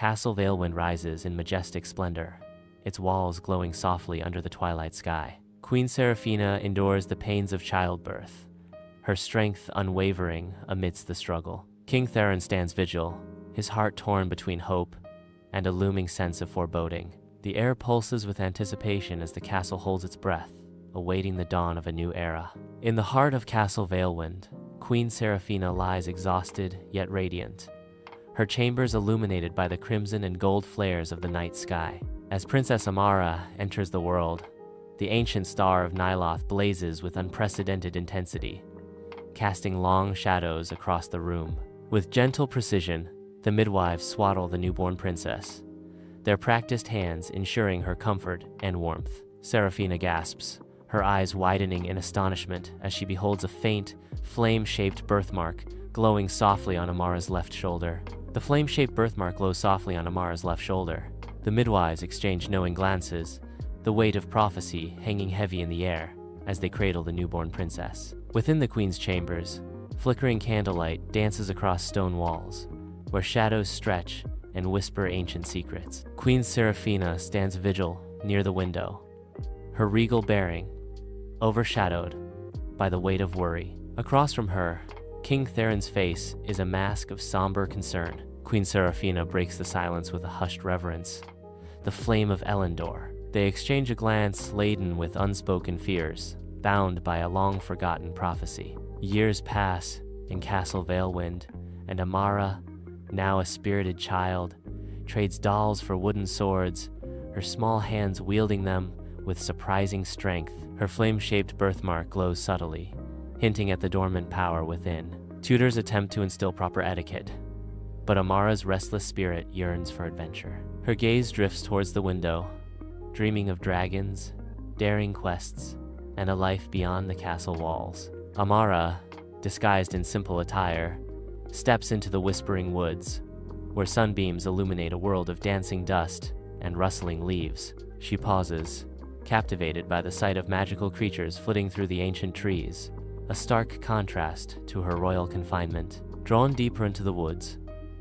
Castle Elyndor rises in majestic splendor, its walls glowing softly under the twilight sky. Queen Seraphina endures the pains of childbirth, her strength unwavering amidst the struggle. King Nythera stands vigil, his heart torn between hope and a looming sense of foreboding. The air pulses with anticipation as the castle holds its breath, awaiting the dawn of a new era. In the heart of Castle Elyndor, Queen Seraphina lies exhausted yet radiant, her chambers illuminated by the crimson and gold flares of the night sky. As Princess Amara enters the world, the ancient star of Nyloth blazes with unprecedented intensity, casting long shadows across the room. With gentle precision, the midwives swaddle the newborn princess, their practiced hands ensuring her comfort and warmth. Seraphina gasps, her eyes widening in astonishment as she beholds a faint, flame-shaped birthmark glowing softly on Amara's left shoulder. The flame-shaped birthmark glows softly on Amara's left shoulder. The midwives exchange knowing glances, the weight of prophecy hanging heavy in the air as they cradle the newborn princess. Within the queen's chambers, flickering candlelight dances across stone walls, where shadows stretch and whisper ancient secrets. Queen Seraphina stands vigil near the window, her regal bearing overshadowed by the weight of worry. Across from her, King Nythera's face is a mask of somber concern. Queen Seraphina breaks the silence with a hushed reverence. The Flame of Elyndor. They exchange a glance laden with unspoken fears, bound by a long-forgotten prophecy. Years pass in Castle Elyndor, and Amara, now a spirited child, trades dolls for wooden swords, her small hands wielding them with surprising strength. Her flame-shaped birthmark glows subtly, hinting at the dormant power within. Tutors attempt to instill proper etiquette, but Amara's restless spirit yearns for adventure. Her gaze drifts towards the window, dreaming of dragons, daring quests, and a life beyond the castle walls. Amara, disguised in simple attire, steps into the whispering woods, where sunbeams illuminate a world of dancing dust and rustling leaves. She pauses, captivated by the sight of magical creatures flitting through the ancient trees, a stark contrast to her royal confinement. Drawn deeper into the woods,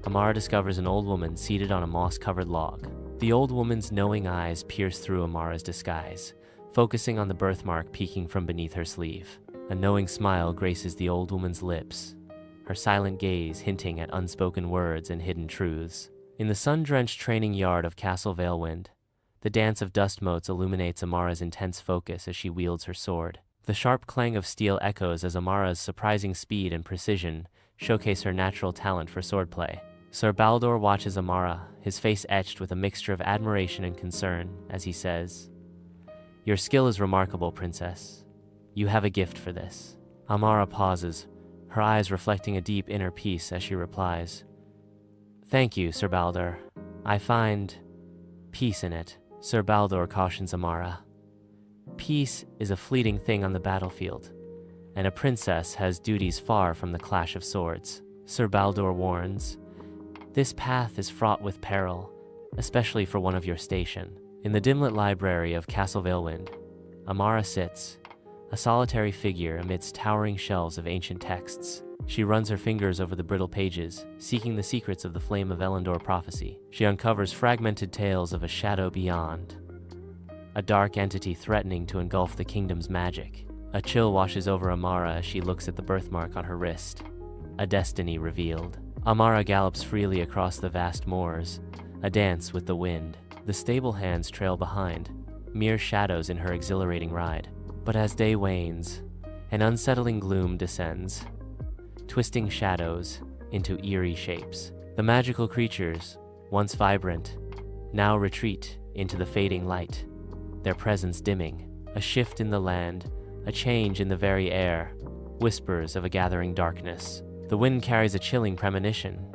Amara discovers an old woman seated on a moss-covered log. The old woman's knowing eyes pierce through Amara's disguise, focusing on the birthmark peeking from beneath her sleeve. A knowing smile graces the old woman's lips, her silent gaze hinting at unspoken words and hidden truths. In the sun-drenched training yard of Castle Elyndor, the dance of dust motes illuminates Amara's intense focus as she wields her sword. The sharp clang of steel echoes as Amara's surprising speed and precision showcase her natural talent for swordplay. Sir Baldor watches Amara, his face etched with a mixture of admiration and concern, as he says, "Your skill is remarkable, princess. You have a gift for this." Amara pauses, her eyes reflecting a deep inner peace as she replies, "Thank you, Sir Baldor. I find peace in it." Sir Baldor cautions Amara. Peace is a fleeting thing on the battlefield, and a princess has duties far from the clash of swords. Sir Baldor warns, "This path is fraught with peril, especially for one of your station." In the dim-lit library of Castle Elyndor, Amara sits, a solitary figure amidst towering shelves of ancient texts. She runs her fingers over the brittle pages, seeking the secrets of the Flame of Elyndor prophecy. She uncovers fragmented tales of a shadow beyond, a dark entity threatening to engulf the kingdom's magic. A chill washes over Amara as she looks at the birthmark on her wrist, a destiny revealed. Amara gallops freely across the vast moors, a dance with the wind. The stable hands trail behind, mere shadows in her exhilarating ride. But as day wanes, an unsettling gloom descends, twisting shadows into eerie shapes. The magical creatures, once vibrant, now retreat into the fading light, their presence dimming. A shift in the land, a change in the very air, whispers of a gathering darkness. The wind carries a chilling premonition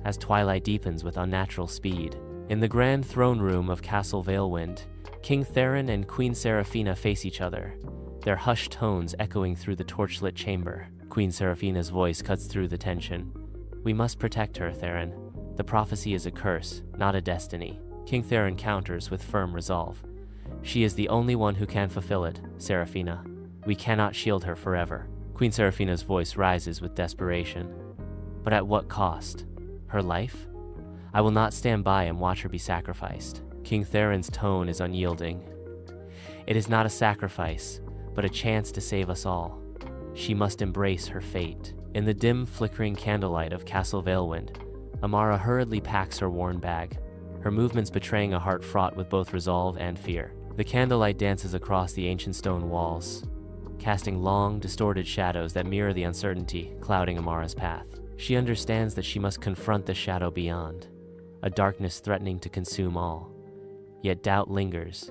as twilight deepens with unnatural speed. In the grand throne room of Castle Elyndor, King Nythera and Queen Seraphina face each other, their hushed tones echoing through the torchlit chamber. Queen Seraphina's voice cuts through the tension. "We must protect her, Nythera. The prophecy is a curse, not a destiny." King Nythera counters with firm resolve. "She is the only one who can fulfill it, Seraphina. We cannot shield her forever." Queen Seraphina's voice rises with desperation. "But at what cost? Her life?" I will not stand by and watch her be sacrificed. King Theron's tone is unyielding. It is not a sacrifice, but a chance to save us all. She must embrace her fate. In the dim, flickering candlelight of Castle Valewind, Amara hurriedly packs her worn bag, her movements betraying a heart fraught with both resolve and fear. The candlelight dances across the ancient stone walls, casting long, distorted shadows that mirror the uncertainty clouding Amara's path. She understands that she must confront the shadow beyond, a darkness threatening to consume all. Yet doubt lingers,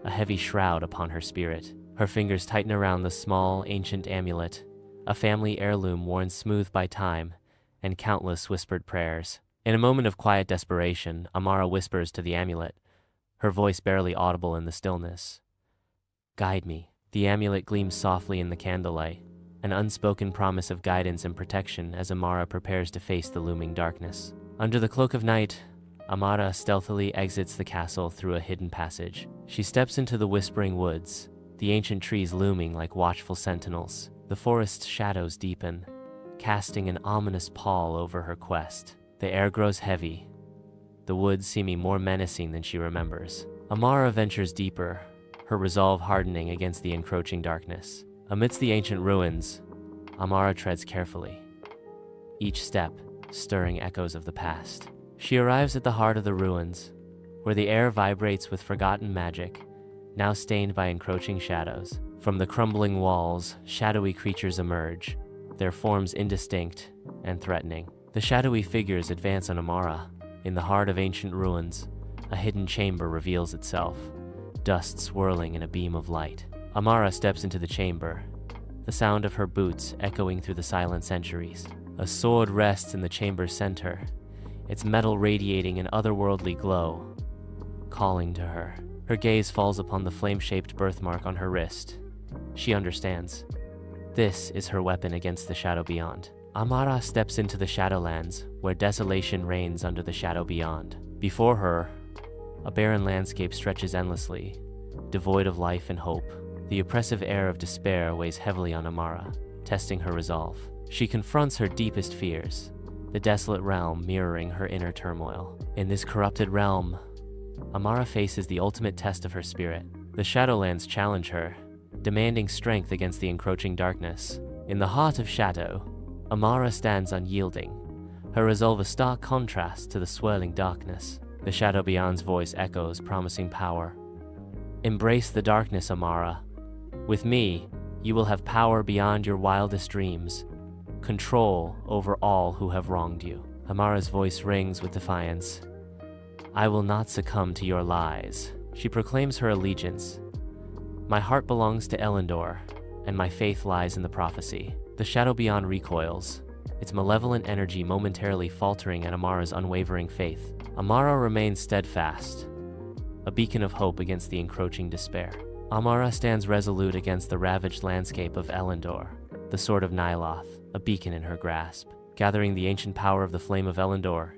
a heavy shroud upon her spirit. Her fingers tighten around the small, ancient amulet, a family heirloom worn smooth by time and countless whispered prayers. In a moment of quiet desperation, Amara whispers to the amulet, her voice barely audible in the stillness. "Guide me." The amulet gleams softly in the candlelight, an unspoken promise of guidance and protection as Amara prepares to face the looming darkness. Under the cloak of night, Amara stealthily exits the castle through a hidden passage. She steps into the whispering woods, the ancient trees looming like watchful sentinels. The forest's shadows deepen, casting an ominous pall over her quest. The air grows heavy, the woods seeming more menacing than she remembers. Amara ventures deeper, her resolve hardening against the encroaching darkness. Amidst the ancient ruins, Amara treads carefully, each step stirring echoes of the past. She arrives at the heart of the ruins, where the air vibrates with forgotten magic, now stained by encroaching shadows. From the crumbling walls, shadowy creatures emerge, their forms indistinct and threatening. The shadowy figures advance on Amara. In the heart of ancient ruins, a hidden chamber reveals itself, dust swirling in a beam of light. Amara steps into the chamber, the sound of her boots echoing through the silent centuries. A sword rests in the chamber's center, its metal radiating an otherworldly glow, calling to her. Her gaze falls upon the flame-shaped birthmark on her wrist. She understands. This is her weapon against the shadow beyond. Amara steps into the Shadowlands, where desolation reigns under the shadow beyond. Before her, a barren landscape stretches endlessly, devoid of life and hope. The oppressive air of despair weighs heavily on Amara, testing her resolve. She confronts her deepest fears, the desolate realm mirroring her inner turmoil. In this corrupted realm, Amara faces the ultimate test of her spirit. The Shadowlands challenge her, demanding strength against the encroaching darkness. In the heart of shadow, Amara stands unyielding, her resolve a stark contrast to the swirling darkness. The shadow beyond's voice echoes, promising power. Embrace the darkness, Amara. With me, you will have power beyond your wildest dreams, control over all who have wronged you. Amara's voice rings with defiance. I will not succumb to your lies. She proclaims her allegiance. My heart belongs to Elyndor, and my faith lies in the prophecy. The shadow beyond recoils, its malevolent energy momentarily faltering at Amara's unwavering faith. Amara remains steadfast, a beacon of hope against the encroaching despair. Amara stands resolute against the ravaged landscape of Elyndor, the sword of Nyloth, a beacon in her grasp. Gathering the ancient power of the Flame of Elyndor,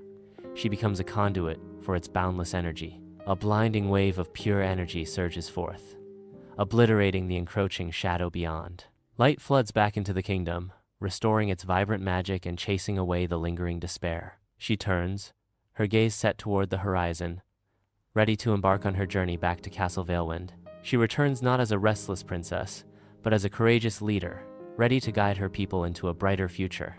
she becomes a conduit for its boundless energy. A blinding wave of pure energy surges forth, obliterating the encroaching shadow beyond. Light floods back into the kingdom, restoring its vibrant magic and chasing away the lingering despair. She turns, her gaze set toward the horizon, ready to embark on her journey back to Castle Valewind. She returns not as a restless princess, but as a courageous leader, ready to guide her people into a brighter future.